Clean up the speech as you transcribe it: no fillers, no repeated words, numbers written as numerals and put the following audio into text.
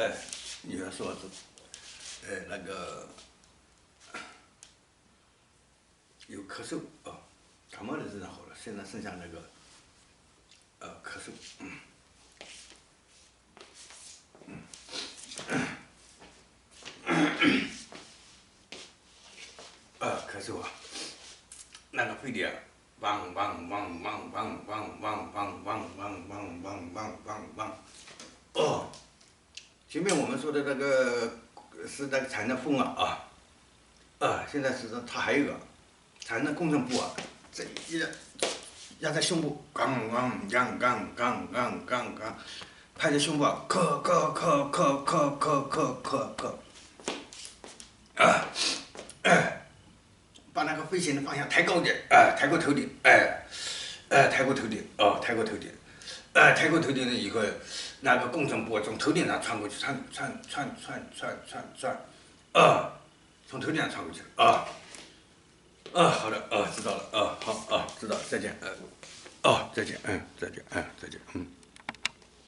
哎，你要说那个有咳嗽哦，感冒的症状好了，现在剩下那个咳嗽，咳嗽啊，那个肺里啊，汪汪汪汪汪汪汪汪汪汪汪汪汪汪，哦，前面我们说的那个是那个产生风现在是说它还有一个产生共振部啊，这压在胸部，杠杠杠杠杠杠杠杠，拍着胸部，咳咳咳咳咳咳咳咳咳，把那个飞行的方向抬高点，抬过头顶，抬过头顶，抬过头顶，抬过头顶了以后，那个共振波从头顶上穿过去，穿，从头顶上穿过去了好的，知道了，好，知道了，再见，再见，再见，再见，